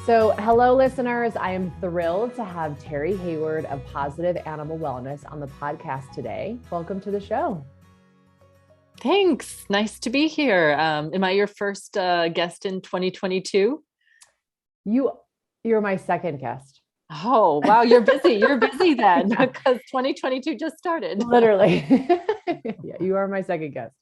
So, hello, listeners. I am thrilled to have Terrie Hayward of Positive Animal Wellness on the podcast today. Welcome to the show. Thanks. Nice to be here. Am I your first guest in 2022? You're my second guest. Oh, wow. You're busy. You're busy then because 2022 just started. Literally. Yeah, you are my second guest.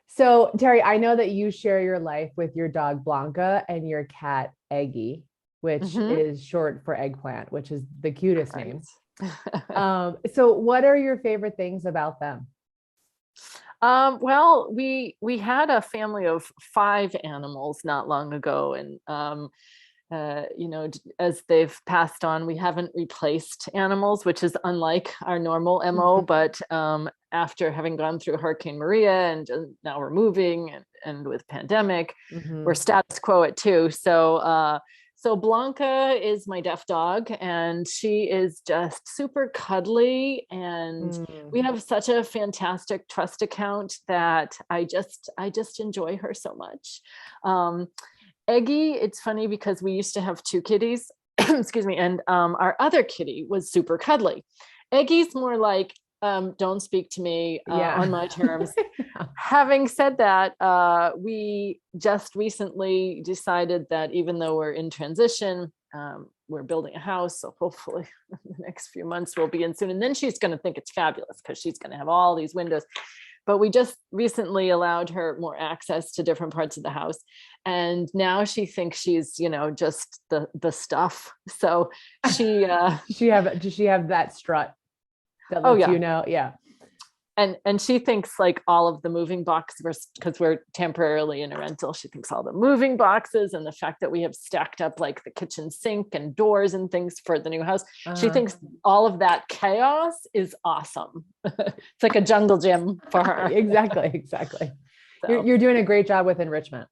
So Terrie, I know that you share your life with your dog Blanca and your cat Eggy, which is short for eggplant, which is the cutest name. So what are your favorite things about them? Well, we had a family of 5 animals not long ago, and as they've passed on, we haven't replaced animals, which is unlike our normal MO. But after having gone through Hurricane Maria and now we're moving and with pandemic, we're status quo at 2. So Blanca is my deaf dog, and she is just super cuddly, and we have such a fantastic trust account that I just enjoy her so much. Eggy, it's funny because we used to have 2 kitties, excuse me, and our other kitty was super cuddly. Eggy's more like, don't speak to me on my terms. Having said that, we just recently decided that even though we're in transition, we're building a house, so hopefully the next few months we'll be in soon. And then she's going to think it's fabulous because she's going to have all these windows. But we just recently allowed her more access to different parts of the house. And now she thinks she's, just the stuff. So she, does she have that strut that lets Yeah. And she thinks like all of the moving boxes, because we're temporarily in a rental, she thinks all the moving boxes and the fact that we have stacked up like the kitchen sink and doors and things for the new house. She thinks all of that chaos is awesome. It's like a jungle gym for her. Exactly. So. You're doing a great job with enrichment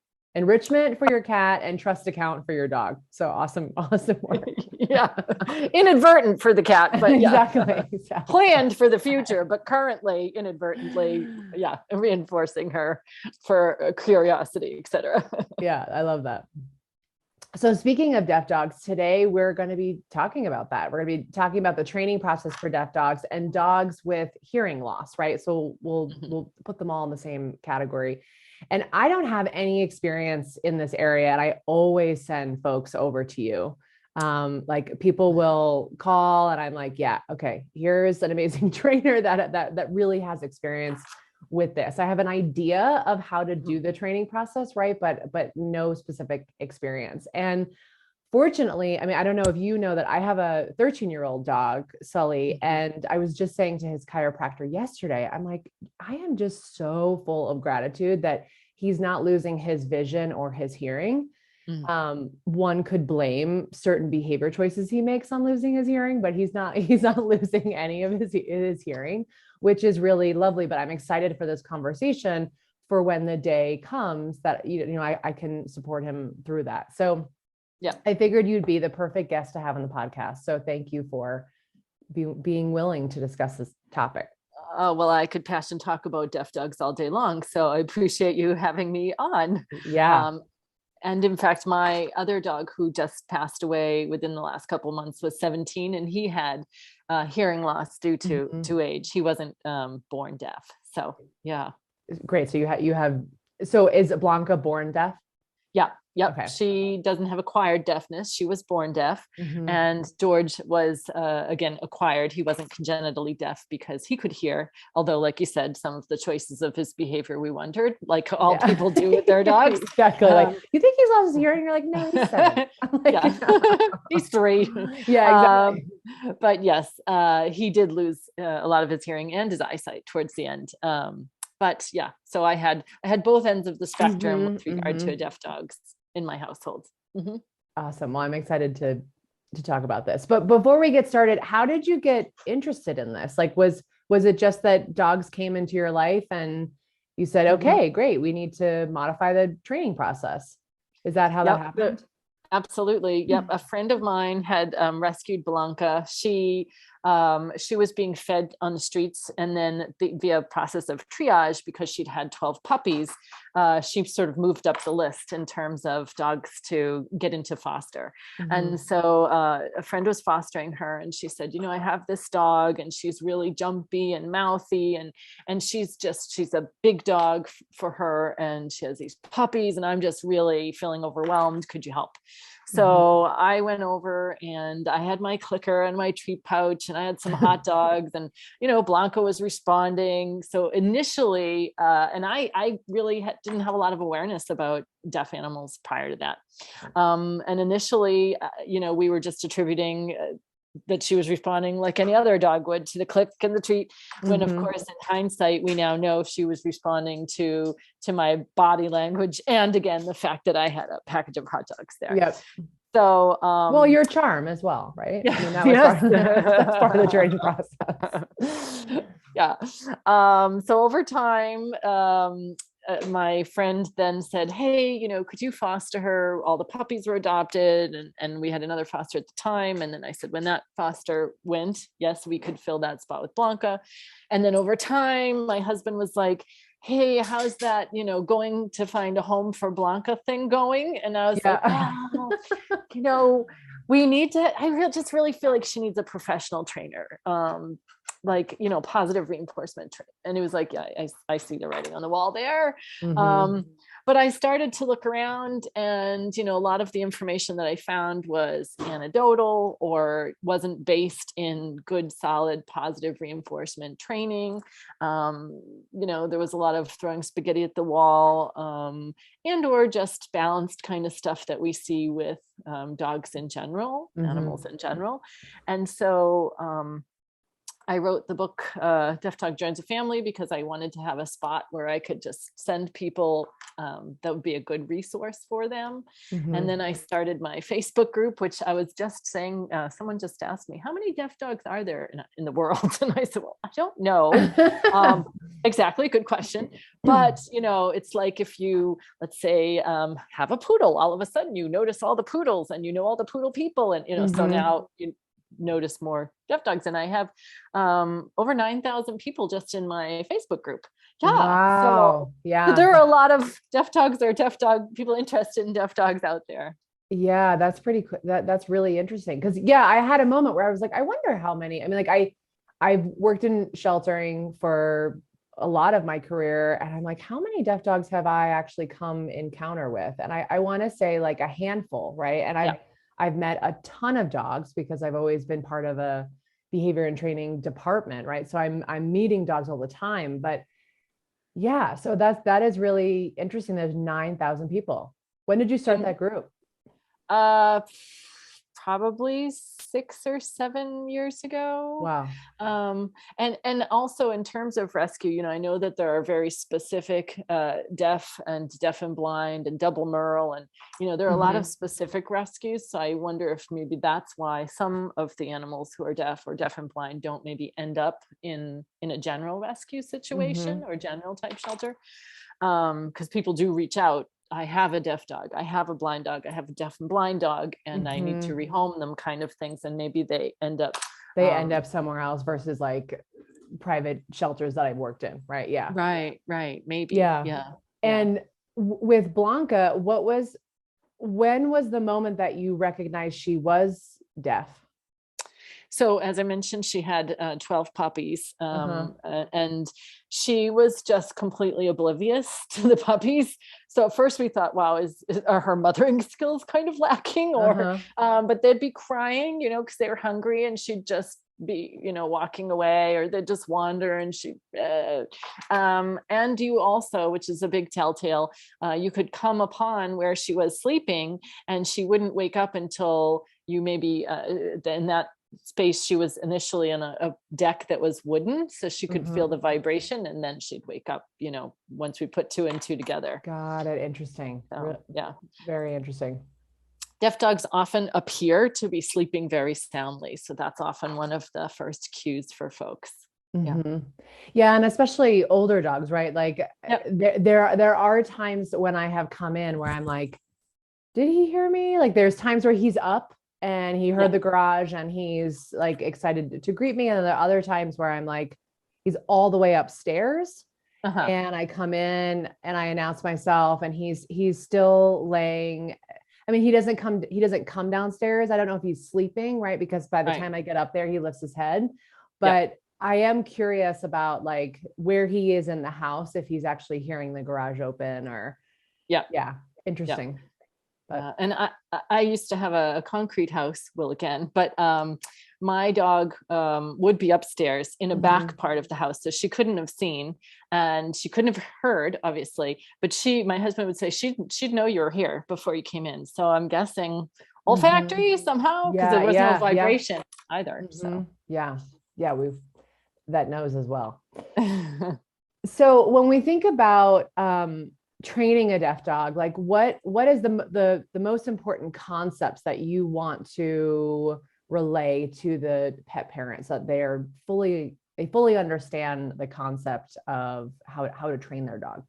for your cat and trust account for your dog. So awesome work. Yeah. Inadvertent for the cat, but exactly. Planned for the future, but currently inadvertently, reinforcing her for curiosity, etc. Yeah, I love that. So speaking of deaf dogs, today we're going to be talking about that. We're going to be talking about the training process for deaf dogs and dogs with hearing loss, right? So we'll put them all in the same category. And I don't have any experience in this area, and I always send folks over to you. Like people will call and I'm like, yeah, okay, here's an amazing trainer that really has experience with this. I have an idea of how to do the training process, right? But no specific experience. And fortunately, I mean, I don't know if you know that I have a 13-year-old dog, Sully, and I was just saying to his chiropractor yesterday, I'm like, I am just so full of gratitude that he's not losing his vision or his hearing. One could blame certain behavior choices he makes on losing his hearing, but he's not losing any of his hearing, which is really lovely. But I'm excited for this conversation for when the day comes that, I can support him through that. So yeah, I figured you'd be the perfect guest to have on the podcast. So thank you for being willing to discuss this topic. Well, I could passion talk about deaf dogs all day long. So I appreciate you having me on. Yeah. And in fact, my other dog who just passed away within the last couple of months was 17, and he had hearing loss due to age. He wasn't born deaf. So yeah. Great. So so is Blanca born deaf? Yeah. Yep. Okay. She doesn't have acquired deafness. She was born deaf. And George was, again, acquired. He wasn't congenitally deaf because he could hear. Although, like you said, some of the choices of his behavior, we wondered, like all people do with their dogs. Exactly. Like, you think he's lost his hearing? You're like, no, he's 7. He's 3. Yeah, exactly. But yes, he did lose a lot of his hearing and his eyesight towards the end. But yeah, so I had both ends of the spectrum with regard to deaf dogs in my household. Awesome. Well, I'm excited to talk about this. But before we get started, how did you get interested in this? Like, was it just that dogs came into your life and you said, okay, great, we need to modify the training process? Is that how that happened? Absolutely. Yep. A friend of mine had rescued Blanca. She she was being fed on the streets, and then via process of triage, because she'd had 12 puppies, she sort of moved up the list in terms of dogs to get into foster. And so a friend was fostering her, and she said, I have this dog, and she's really jumpy and mouthy, and she's a big dog for her, and she has these puppies, and I'm just really feeling overwhelmed. Could you help? So I went over, and I had my clicker and my treat pouch, and I had some hot dogs, and, Blanca was responding. So initially, and I really didn't have a lot of awareness about deaf animals prior to that. And initially, we were just attributing that she was responding like any other dog would to the click and the treat, when of course in hindsight we now know she was responding to my body language, and again the fact that I had a package of hot dogs there. Yep. So well, your charm as well, right? Yeah. I mean, that was that's part of the training process. Yeah. So over time, my friend then said, hey, could you foster her? All the puppies were adopted, and we had another foster at the time. And then I said, when that foster went, yes, we could fill that spot with Blanca. And then over time, my husband was like, hey, how's that, going to find a home for Blanca thing going? And I was like, we need to, just really feel like she needs a professional trainer. Positive reinforcement. And it was like, yeah, I see the writing on the wall there. But I started to look around, and, a lot of the information that I found was anecdotal or wasn't based in good, solid, positive reinforcement training. There was a lot of throwing spaghetti at the wall, and or just balanced kind of stuff that we see with dogs in general, animals in general. And so, I wrote the book, Deaf Dog Joins a Family, because I wanted to have a spot where I could just send people that would be a good resource for them. And then I started my Facebook group, which I was just saying, someone just asked me, how many deaf dogs are there in the world? And I said, well, I don't know. Exactly. Good question. But, it's like if you, let's say, have a poodle, all of a sudden you notice all the poodles, and all the poodle people. And, so now you notice more deaf dogs, and I have over 9,000 people just in my Facebook group. Yeah. Wow. So there are a lot of deaf dogs or deaf dog people interested in deaf dogs out there. Yeah, that's pretty cool. That's really interesting. Cause I had a moment where I was like, I wonder how many. I mean, like I've worked in sheltering for a lot of my career, and I'm like, how many deaf dogs have I actually come encounter with? And I want to say like a handful, right? And I've met a ton of dogs because I've always been part of a behavior and training department, right? So I'm meeting dogs all the time. But yeah, so that is really interesting. There's 9,000 people. When did you start that group? Probably 6 or 7 years ago. Wow. And also in terms of rescue, I know that there are very specific deaf and blind and double neural, and there are a lot of specific rescues. So I wonder if maybe that's why some of the animals who are deaf or deaf and blind don't maybe end up in a general rescue situation or general type shelter, because people do reach out. I have a deaf dog, I have a blind dog, I have a deaf and blind dog, and I need to rehome them, kind of things. And maybe they end up somewhere else versus like private shelters that I've worked in. Right. Yeah. Right. Maybe. Yeah. And with Blanca, when was the moment that you recognized she was deaf? So as I mentioned, she had 12 puppies, and she was just completely oblivious to the puppies. So at first we thought, wow, are her mothering skills kind of lacking? Or, but they'd be crying, because they were hungry, and she'd just be, walking away, or they'd just wander, and and you also, which is a big telltale, you could come upon where she was sleeping, and she wouldn't wake up until you maybe in that space. She was initially in a deck that was wooden, so she could feel the vibration, and then she'd wake up, once we put 2 and 2 together. Got it. Interesting. Yeah. Very interesting. Deaf dogs often appear to be sleeping very soundly. So that's often one of the first cues for folks. Yeah. And especially older dogs, right? Like there are times when I have come in where I'm like, did he hear me? Like there's times where he's up and he heard the garage and he's like excited to greet me. And then there are other times where I'm like, he's all the way upstairs. And I come in and I announce myself, and he's still laying. I mean, he doesn't come downstairs. I don't know if he's sleeping, right? Because by the time I get up there, he lifts his head. But I am curious about like where he is in the house, if he's actually hearing the garage open or interesting. But and I used to have a concrete house, well, again, but my dog would be upstairs in a back part of the house, so she couldn't have seen and she couldn't have heard, obviously, but my husband would say she'd know you were here before you came in. So I'm guessing olfactory somehow, because there was no vibration either. So we've that knows as well. So when we think about training a deaf dog, like what is the most important concepts that you want to relay to the pet parents, that they fully understand the concept of how to train their dog?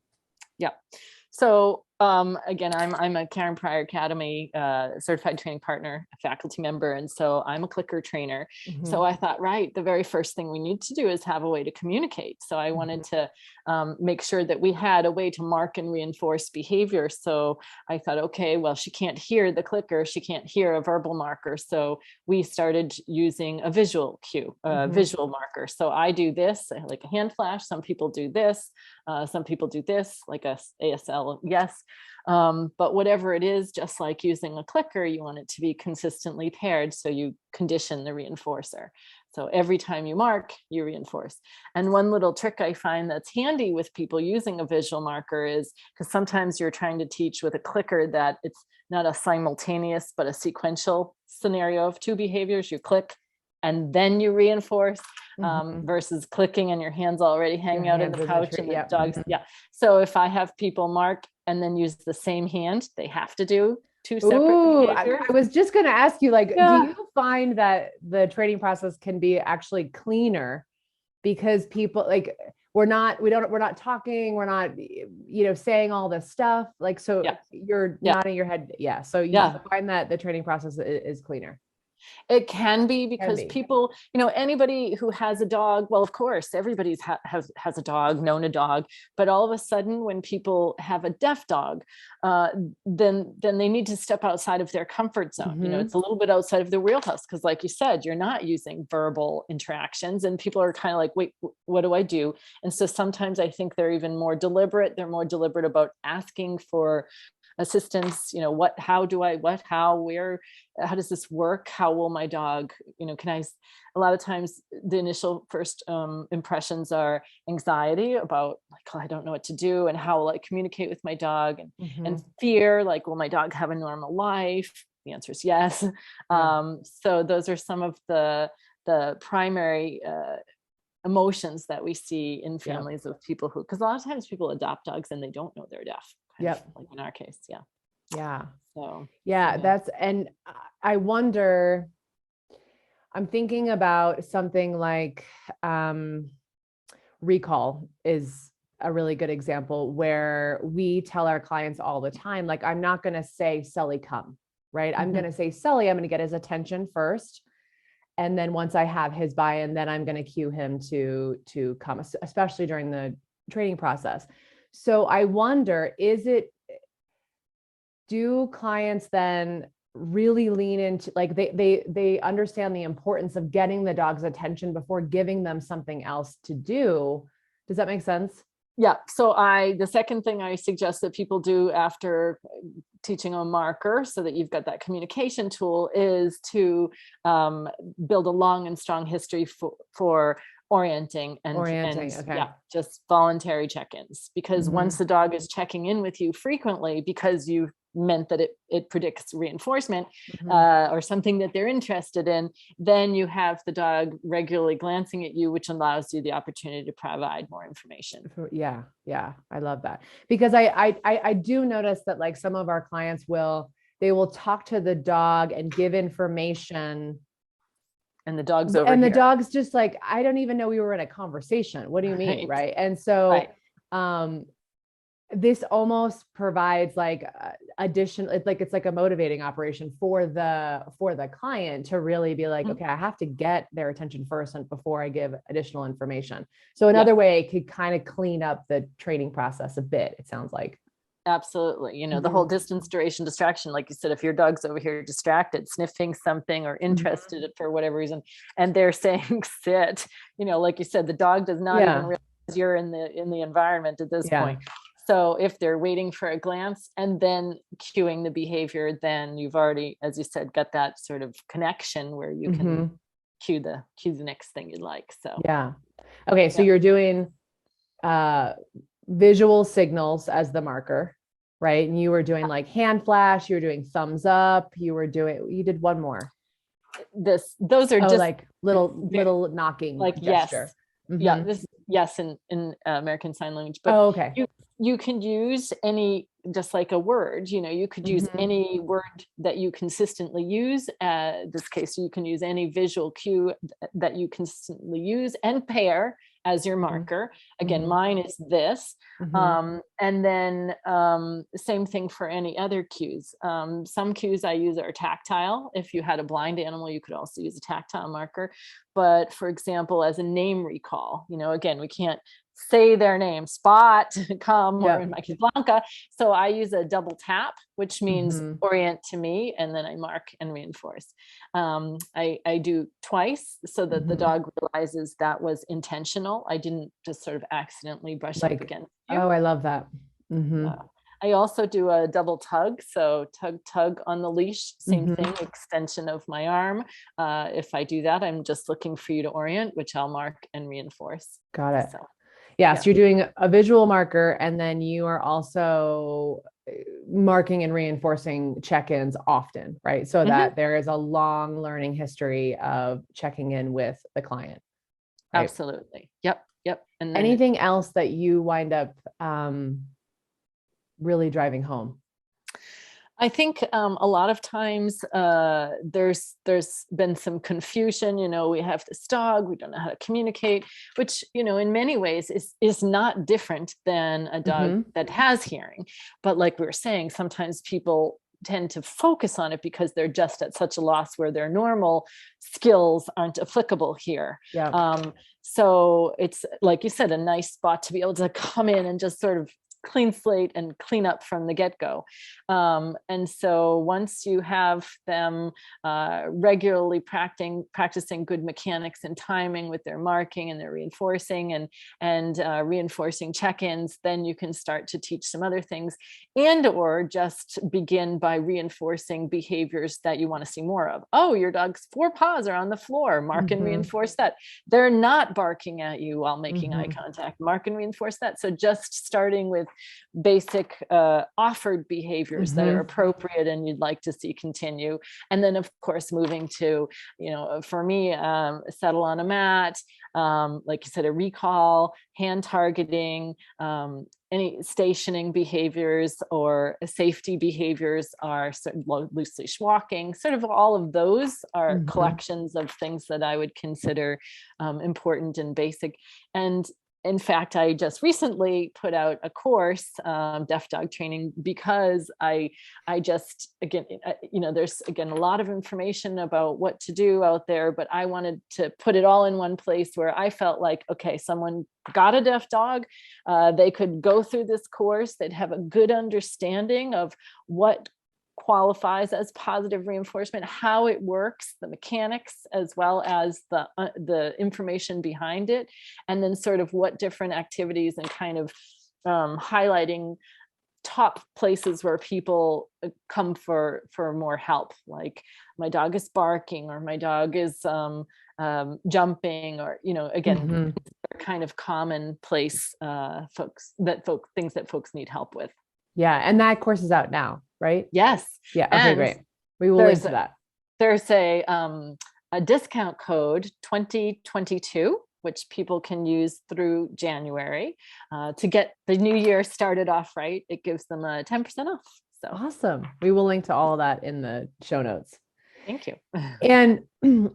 So again, I'm a Karen Pryor Academy certified training partner, a faculty member, and so I'm a clicker trainer. So I thought, the very first thing we need to do is have a way to communicate. So I wanted to make sure that we had a way to mark and reinforce behavior. So I thought, okay, well, she can't hear the clicker, she can't hear a verbal marker. So we started using a visual cue, a visual marker. So I do this, like a hand flash. Some people do this. Some people do this, like a ASL, yes. But whatever it is, just like using a clicker, you want it to be consistently paired. So you condition the reinforcer. So every time you mark, you reinforce. And one little trick I find that's handy with people using a visual marker is, because sometimes you're trying to teach with a clicker that it's not a simultaneous, but a sequential scenario of two behaviors. You click and then you reinforce, versus clicking and your hands already hanging out in the pouch and the dogs. So if I have people mark and then use the same hand, they have to do two separate behaviors. I was just going to ask you, like, do you find that the training process can be actually cleaner because people, like, we're not talking, we're not, saying all this stuff, like, so you're nodding your head. So you find that the training process is cleaner. It can be, because people, anybody who has a dog, well, of course, everybody's has a dog, known a dog, but all of a sudden when people have a deaf dog, then they need to step outside of their comfort zone. It's a little bit outside of the wheelhouse, because like you said, you're not using verbal interactions and people are kind of like, wait, what do I do? And so sometimes I think they're even more deliberate. They're more deliberate about asking for assistance, how does this work? How will my dog, a lot of times the initial first impressions are anxiety about, like, oh, I don't know what to do, and how will I communicate with my dog, and fear, like, will my dog have a normal life? The answer is yes. So those are some of the primary emotions that we see in families of people because a lot of times people adopt dogs and they don't know they're deaf. Like in our case. That's, and I wonder, I'm thinking about something like recall is a really good example, where we tell our clients all the time, like, I'm not going to say, Sully, come, right? I'm going to say, Sully, I'm going to get his attention first. And then once I have his buy-in, then I'm going to cue him to come, especially during the training process. So I wonder, do clients then really lean into, like, they understand the importance of getting the dog's attention before giving them something else to do? Does that make sense? Yeah. So the second thing I suggest that people do after teaching a marker, so that you've got that communication tool, is to build a long and strong history for orienting and just voluntary check-ins, because once the dog is checking in with you frequently, because you meant that it predicts reinforcement or something that they're interested in, then you have the dog regularly glancing at you, which allows you the opportunity to provide more information. I love that, because I do notice that, like, some of our clients will talk to the dog and give information, and the dog's just like, I don't even know we were in a conversation. What do you mean? Right. And so this almost provides like additional, it's like a motivating operation for the client to really be like, okay, I have to get their attention first and before I give additional information. So another way it could kind of clean up the training process a bit, it sounds like. Absolutely. You know, the whole distance, duration, distraction, like you said, if your dog's over here distracted, sniffing something or interested for whatever reason, and they're saying sit, you know, like you said, the dog does not even realize you're in the environment at this point. So if they're waiting for a glance and then cueing the behavior, then you've already, as you said, got that sort of connection where you can cue the next thing you'd like. So okay, so you're doing visual signals as the marker, right? And you were doing like hand flash, you were doing thumbs up, you did one more. Those are just like little knocking like gesture. Yes. In American Sign Language, but okay. You can use any, just like a word, you know, you could use any word that you consistently use. In this case, you can use any visual cue that you consistently use and pair as your marker. Again, mine is this. And then same thing for any other cues. Some cues I use are tactile. If you had a blind animal, you could also use a tactile marker. But for example, as a name recall, you know, again, we can't say their name, Spot, come, or in my case, Blanca. So I use a double tap, which means orient to me, and then I mark and reinforce. I do twice so that the dog realizes that was intentional. I didn't just sort of accidentally brush up against you. Oh, I love that. I also do a double tug. So tug on the leash, same thing, extension of my arm. If I do that, I'm just looking for you to orient, which I'll mark and reinforce. Got it. So you're doing a visual marker, and then you are also marking and reinforcing check-ins often, right? So that there is a long learning history of checking in with the client. Right? Absolutely. Yep. And then anything else that you wind up really driving home? I think a lot of times there's been some confusion. You know, we have this dog, we don't know how to communicate, which, you know, in many ways is not different than a dog that has hearing. But like we were saying, sometimes people tend to focus on it because they're just at such a loss where their normal skills aren't applicable here. So it's, like you said, a nice spot to be able to come in and just sort of clean slate and clean up from the get-go. And so once you have them regularly practicing good mechanics and timing with their marking and their reinforcing and reinforcing check-ins, then you can start to teach some other things, and or just begin by reinforcing behaviors that you want to see more of. Oh, your dog's 4 paws are on the floor. Mark and reinforce that. They're not barking at you while making eye contact. Mark and reinforce that. So just starting with basic offered behaviors that are appropriate and you'd like to see continue. And then of course, moving to, you know, for me, settle on a mat, like you said, a recall, hand targeting, any stationing behaviors or safety behaviors are sort of loose leash walking. Sort of all of those are collections of things that I would consider important and basic. And in fact, I just recently put out a course, deaf dog training, because I just, again, you know, there's again, a lot of information about what to do out there, but I wanted to put it all in one place where I felt like, okay, someone got a deaf dog, they could go through this course, they'd have a good understanding of what qualifies as positive reinforcement, how it works, the mechanics, as well as the information behind it, and then sort of what different activities and kind of highlighting top places where people come for more help, like my dog is barking or my dog is jumping, or, you know, again, kind of commonplace things that folks need help with. Yeah, and that course is out now, right? Yes. Yeah. Okay, and great. We will link to that. There's a discount code 2022, which people can use through January to get the new year started off right. It gives them a 10% off. So awesome. We will link to all of that in the show notes. Thank you. And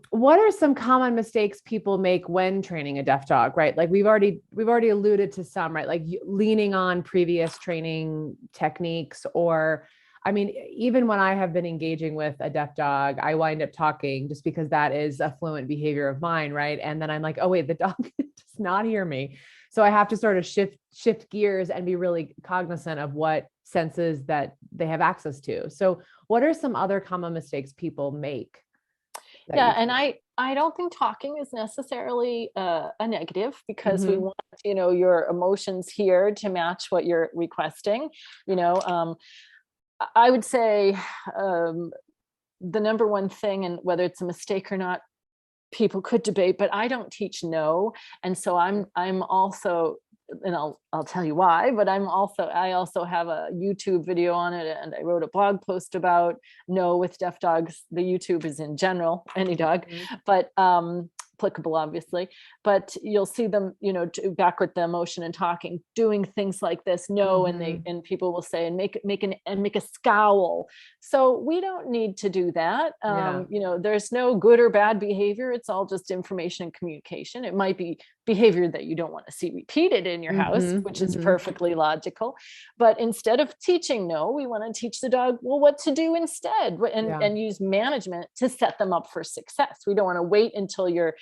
what are some common mistakes people make when training a deaf dog, right? Like we've already alluded to some, right? Like leaning on previous training techniques, or I mean, even when I have been engaging with a deaf dog, I wind up talking just because that is a fluent behavior of mine. Right. And then I'm like, oh, wait, the dog does not hear me. So I have to sort of shift gears and be really cognizant of what senses that they have access to. So what are some other common mistakes people make? Yeah, and I don't think talking is necessarily a negative, because we want, your emotions here to match what you're requesting. I would say the number one thing, and whether it's a mistake or not, people could debate, but I don't teach no. And so I'm also, and I'll tell you why, but I also have a YouTube video on it, and I wrote a blog post about no with deaf dogs. The YouTube is in general, any dog, but applicable obviously, but you'll see them, back with the emotion and talking, doing things like this, no, and people will say, and make a scowl. So we don't need to do that. There's no good or bad behavior. It's all just information and communication. It might be behavior that you don't want to see repeated in your house, which is perfectly logical. But instead of teaching no, we want to teach the dog, well, what to do instead, and use management to set them up for success. We don't want to wait until your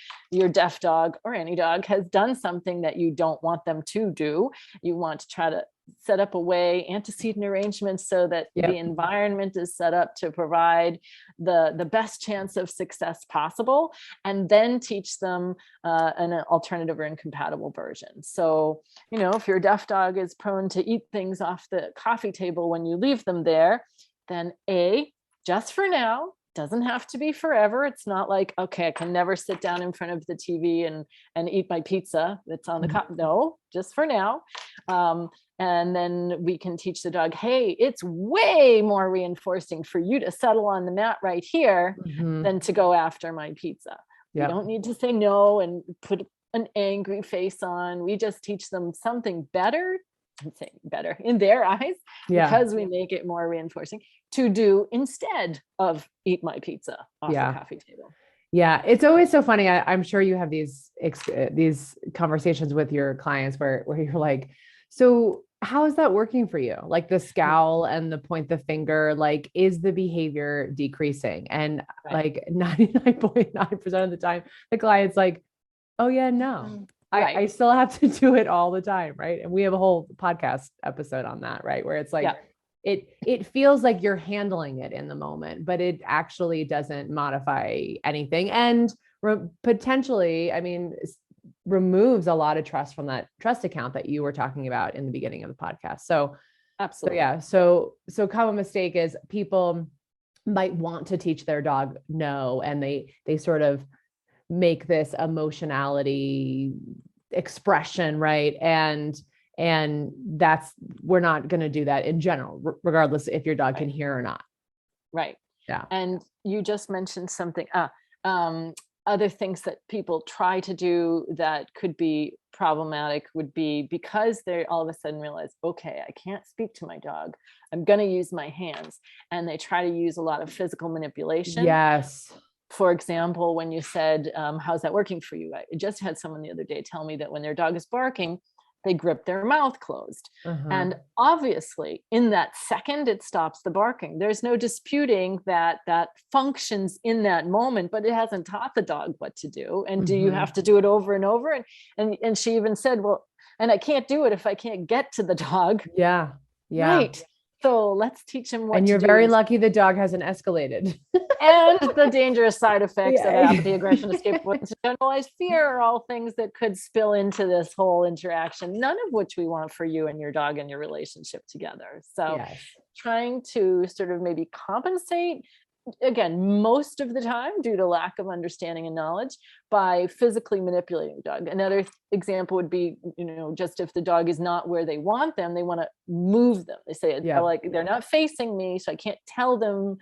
deaf dog, or any dog, has done something that you don't want them to do. You want to try to set up a way, antecedent arrangements, so that the environment is set up to provide the best chance of success possible, and then teach them an alternative or incompatible version. So, if your deaf dog is prone to eat things off the coffee table when you leave them there, then just for now, doesn't have to be forever. It's not like, okay, I can never sit down in front of the TV and eat my pizza that's on the cup. No, just for now. And then we can teach the dog, hey, it's way more reinforcing for you to settle on the mat right here than to go after my pizza. You don't need to say no and put an angry face on. We just teach them something better, I'm saying better in their eyes, because we make it more reinforcing, to do instead of eat my pizza off the coffee table. Yeah, it's always so funny. I'm sure you have these conversations with your clients where you're like, so how is that working for you? Like the scowl and the point the finger, like, is the behavior decreasing? And like 99.9% of the time, the client's like, oh yeah, no. I still have to do it all the time. Right. And we have a whole podcast episode on that, right? Where it's like, it feels like you're handling it in the moment, but it actually doesn't modify anything. And potentially, I mean, removes a lot of trust from that trust account that you were talking about in the beginning of the podcast. So absolutely. So common mistake is people might want to teach their dog no, and they sort of make this emotionality expression, right? And we're not going to do that in general, regardless if your dog can hear or not. Right. Yeah. And you just mentioned something, other things that people try to do that could be problematic would be, because they all of a sudden realize, okay, I can't speak to my dog, I'm going to use my hands. And they try to use a lot of physical manipulation. Yes. For example, when you said, how's that working for you? I just had someone the other day tell me that when their dog is barking, they grip their mouth closed. And obviously in that second, it stops the barking. There's no disputing that functions in that moment, but it hasn't taught the dog what to do. And do you have to do it over and over? And she even said, well, and I can't do it if I can't get to the dog. Yeah. Right. So let's teach him what to do. And you're very lucky the dog hasn't escalated. And the dangerous side effects of apathy, aggression, escape avoidance, generalized fear are all things that could spill into this whole interaction, none of which we want for you and your dog and your relationship together. So trying to sort of maybe compensate, again, most of the time due to lack of understanding and knowledge, by physically manipulating the dog. Another example would be, just if the dog is not where they want them, they want to move them. They say, like, they're not facing me, so I can't tell them,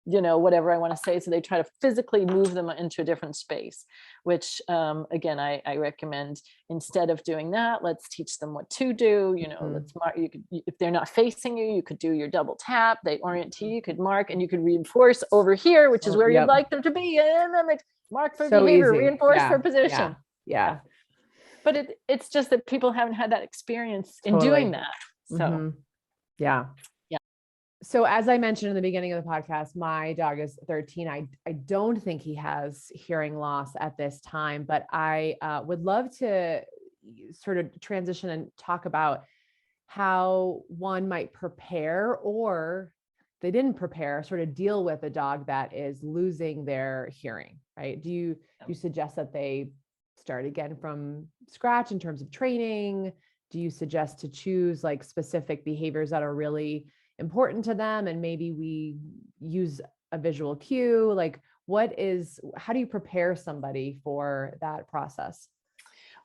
whatever I want to say. So they try to physically move them into a different space, which, again, I recommend, instead of doing that, let's teach them what to do. Let's mark. You could, if they're not facing you, you could do your double tap. They orient to you, you could mark, and you could reinforce over here, which is where you'd like them to be. And then they mark for behavior, reinforce for position. Yeah. But it's just that people haven't had that experience in doing that. So, So as I mentioned in the beginning of the podcast, my dog is 13. I don't think he has hearing loss at this time, but I would love to sort of transition and talk about how one might prepare, or they didn't prepare, sort of deal with a dog that is losing their hearing, right? Do you suggest that they start again from scratch in terms of training? Do you suggest to choose like specific behaviors that are really important to them, and maybe we use a visual cue? Like, how do you prepare somebody for that process?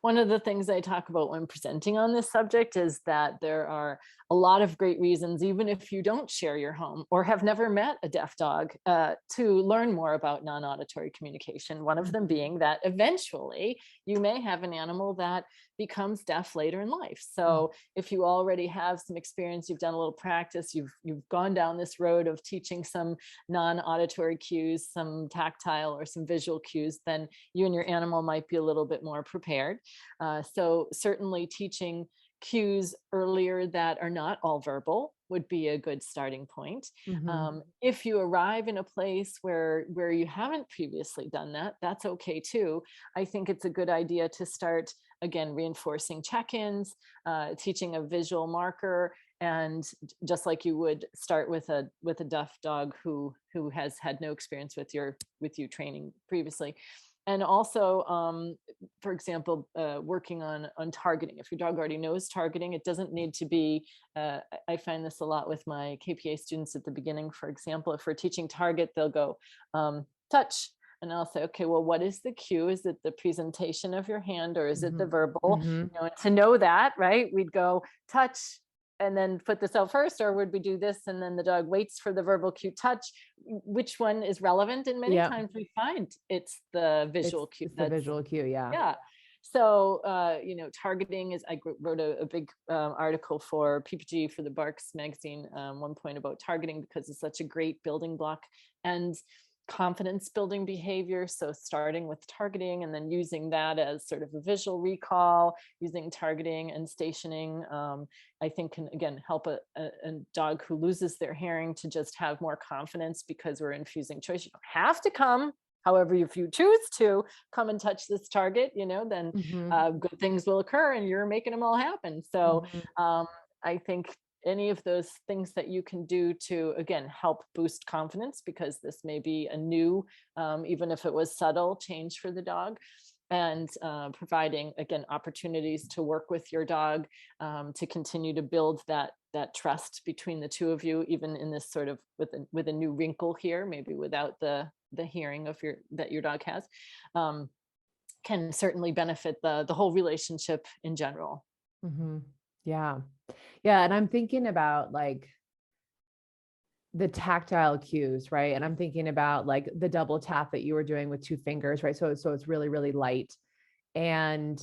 One of the things I talk about when presenting on this subject is that there are a lot of great reasons, even if you don't share your home or have never met a deaf dog, to learn more about non-auditory communication. One of them being that eventually you may have an animal that becomes deaf later in life. So if you already have some experience, you've done a little practice, you've gone down this road of teaching some non-auditory cues, some tactile or some visual cues, then you and your animal might be a little bit more prepared. So certainly teaching cues earlier that are not all verbal would be a good starting point. If you arrive in a place where you haven't previously done that, that's okay too. I think it's a good idea to start, again, reinforcing check-ins, teaching a visual marker, and just like you would start with a deaf dog who has had no experience with you training previously. And also, for example, working on targeting. If your dog already knows targeting, it doesn't need to be, I find this a lot with my KPA students at the beginning. For example, if we're teaching target, they'll go, touch. And I'll say, okay, well, what is the cue? Is it the presentation of your hand, or is it the verbal? You know, and to know that, right, we'd go touch and then put this out first, or would we do this and then the dog waits for the verbal cue, touch? Which one is relevant? And many times we find it's the visual cue. It's the visual cue, yeah. So, you know, targeting is, I wrote a big article for PPG for the Barks magazine, one point about targeting, because it's such a great building block and confidence building behavior. So starting with targeting and then using that as sort of a visual recall, using targeting and stationing, I think can again help a dog who loses their hearing to just have more confidence, because we're infusing choice. You don't have to come. However, if you choose to come and touch this target, you know, then good things will occur and you're making them all happen. So I think any of those things that you can do to, again, help boost confidence, because this may be a new, even if it was subtle, change for the dog, and providing, again, opportunities to work with your dog to continue to build that trust between the two of you, even in this sort of with a new wrinkle here, maybe without the hearing of that your dog has, can certainly benefit the whole relationship in general. Yeah. Yeah. And I'm thinking about like the tactile cues, right? And I'm thinking about like the double tap that you were doing with two fingers, right? So it's really, really light. And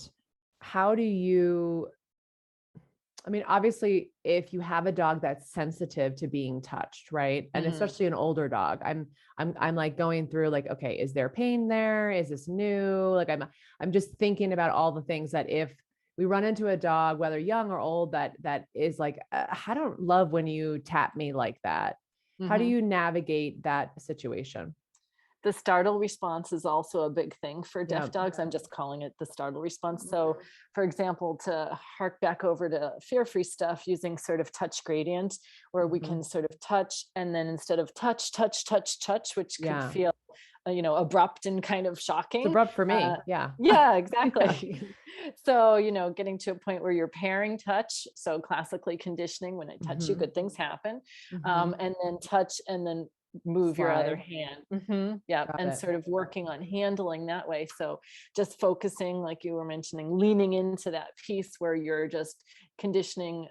how do you, I mean, obviously, if you have a dog that's sensitive to being touched, right? And especially an older dog, I'm like going through like, okay, is there pain there? Is this new? Like I'm just thinking about all the things that if we run into a dog, whether young or old, that is like, I don't love when you tap me like that. How do you navigate that situation? The startle response is also a big thing for deaf dogs. I'm just calling it the startle response. So, for example, to hark back over to fear-free stuff, using sort of touch gradient, where we can sort of touch, and then instead of touch, touch, touch, touch, which could feel, you know, abrupt and kind of shocking. It's abrupt for me. Yeah, exactly. So, you know, getting to a point where you're pairing touch. So classically conditioning, when I touch you, good things happen. And then touch, and then move your other hand. And sort of working on handling that way. So just focusing, like you were mentioning, leaning into that piece where you're just conditioning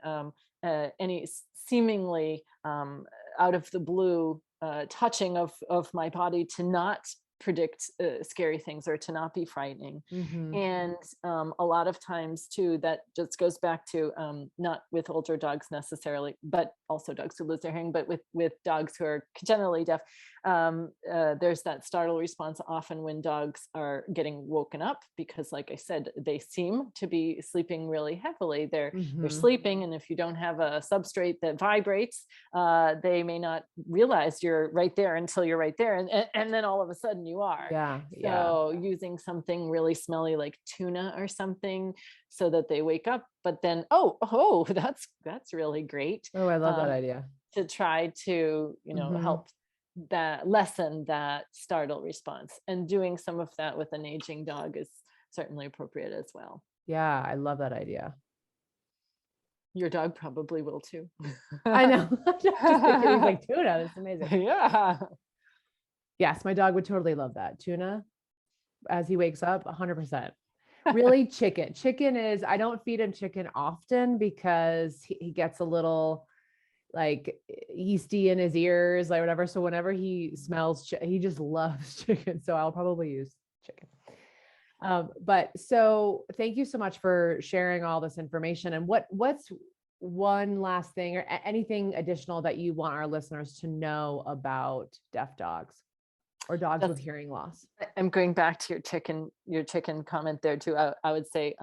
any seemingly out of the blue touching of my body to not predict scary things or to not be frightening. Mm-hmm. And a lot of times too, that just goes back to not with older dogs necessarily, but also dogs who lose their hearing, but with dogs who are generally deaf. There's that startle response often when dogs are getting woken up, because like I said, they seem to be sleeping really heavily. They're sleeping, and if you don't have a substrate that vibrates, they may not realize you're right there until you're right there, and then all of a sudden you are. Yeah. So using something really smelly like tuna or something so that they wake up, but then that's really great. Oh, I love that idea. To try to, help that lessen that startle response, and doing some of that with an aging dog is certainly appropriate as well. Yeah, I love that idea. Your dog probably will too. I know. Just thinking, he's like, tuna, that's amazing. Yeah. Yes, my dog would totally love that. Tuna, as he wakes up, 100%. Really, chicken. Chicken is, I don't feed him chicken often because he gets a little like yeasty in his ears, like whatever. So whenever he smells, he just loves chicken. So I'll probably use chicken. But so thank you so much for sharing all this information. And what's one last thing or anything additional that you want our listeners to know about deaf dogs or dogs with hearing loss? I'm going back to your chicken comment there too. I would say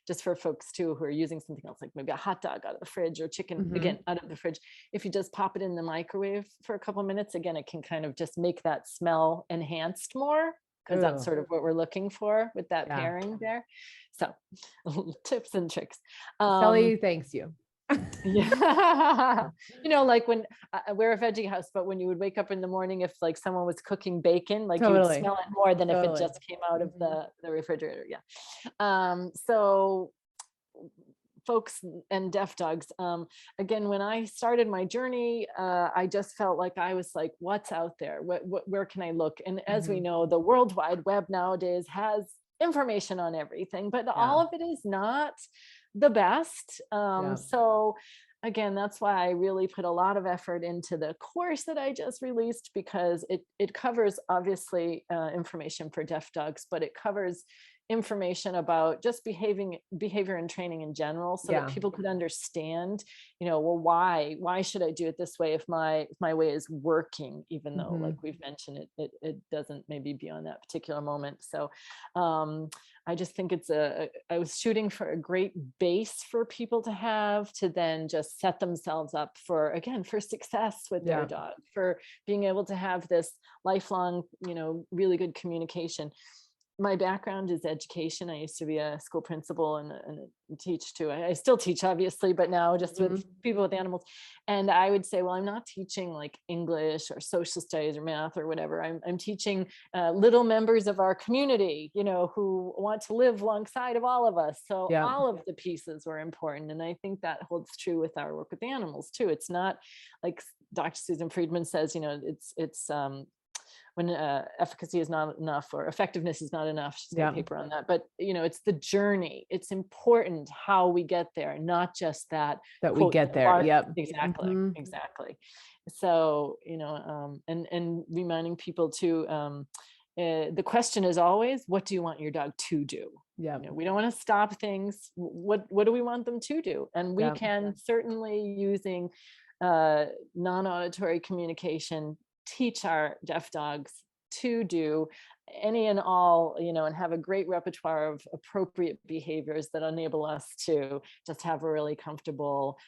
just for folks too who are using something else, like maybe a hot dog out of the fridge or chicken again out of the fridge, if you just pop it in the microwave for a couple of minutes, again, it can kind of just make that smell enhanced more, because that's sort of what we're looking for with that pairing there. So tips and tricks. Sally thanks you. Yeah. Like when we're a veggie house, but when you would wake up in the morning, if like someone was cooking bacon, like you'd smell it more than if it just came out of the refrigerator. Yeah. So folks and deaf dogs, again, when I started my journey, I just felt like I was like, what's out there? Where can I look? And as we know, the World Wide Web nowadays has information on everything, but all of it is not the best. So again, that's why I really put a lot of effort into the course that I just released, because it covers obviously information for deaf dogs, but it covers information about just behavior and training in general, so that people could understand, well, why should I do it this way if my way is working, even though like we've mentioned it doesn't maybe be on that particular moment. So I just think I was shooting for a great base for people to have, to then just set themselves up for success with their dog, for being able to have this lifelong, really good communication. My background is education. I used to be a school principal and teach too. I still teach, obviously, but now just with people with animals. And I would say, well, I'm not teaching like English or social studies or math or whatever. I'm teaching little members of our community, who want to live alongside of all of us. So all of the pieces were important. And I think that holds true with our work with animals too. It's not like Dr. Susan Friedman says, it's when efficacy is not enough or effectiveness is not enough. She's got a paper on that, but it's the journey. It's important how we get there, not just that we get there. Exactly. So, and reminding people too, the question is always, what do you want your dog to do? We don't want to stop things. What do we want them to do? And we can certainly, using non-auditory communication, teach our deaf dogs to do any and all, and have a great repertoire of appropriate behaviors that enable us to just have a really comfortable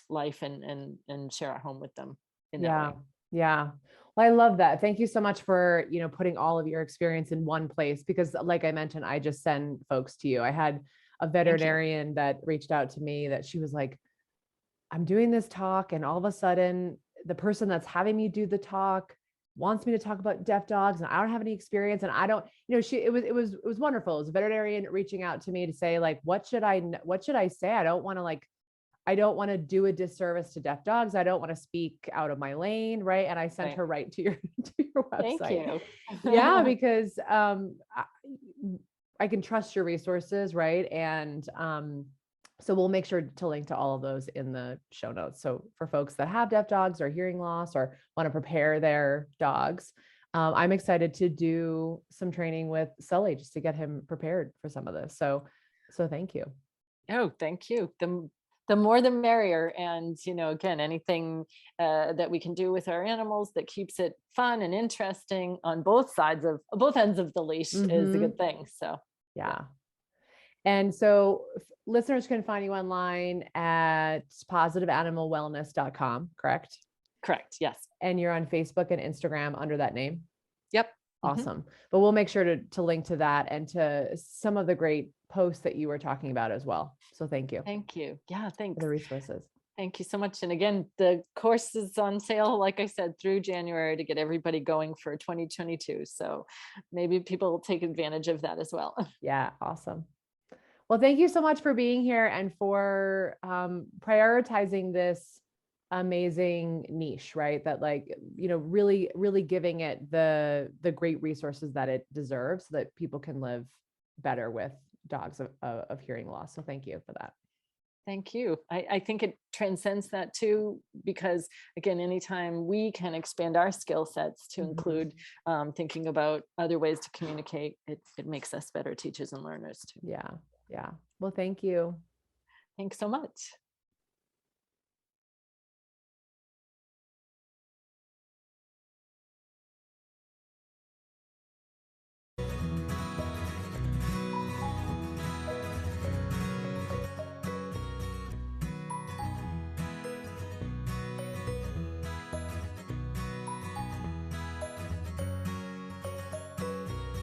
life and share our home with them in that way. Yeah. Well, I love that. Thank you so much for, putting all of your experience in one place, because like I mentioned, I just send folks to you. I had a veterinarian that reached out to me that she was like, I'm doing this talk, and all of a sudden the person that's having me do the talk wants me to talk about deaf dogs, and I don't have any experience. And I don't, it was wonderful. It was a veterinarian reaching out to me to say, like, what should I say? I don't want to do a disservice to deaf dogs. I don't want to speak out of my lane. Right. And I sent her right to your website. Thank you. Yeah. Because, I can trust your resources. Right. And, so we'll make sure to link to all of those in the show notes. So for folks that have deaf dogs or hearing loss or want to prepare their dogs, I'm excited to do some training with Sully just to get him prepared for some of this. So thank you. Oh, thank you. The more the merrier. And, again, anything that we can do with our animals that keeps it fun and interesting on both ends of the leash is a good thing. So, yeah. And so listeners can find you online at positiveanimalwellness.com, correct? Correct. Yes. And you're on Facebook and Instagram under that name? Yep. Awesome. But we'll make sure to link to that and to some of the great posts that you were talking about as well. So thank you. Thank you. Yeah, thanks. For the resources. Thank you so much. And again, the course is on sale, like I said, through January to get everybody going for 2022. So maybe people will take advantage of that as well. Yeah, awesome. Well, thank you so much for being here and for prioritizing this amazing niche, right? That really, really giving it the great resources that it deserves so that people can live better with dogs of hearing loss. So thank you for that. Thank you. I think it transcends that too, because again, anytime we can expand our skill sets to include thinking about other ways to communicate, it makes us better teachers and learners too. Yeah. Yeah. Well, thank you. Thanks so much.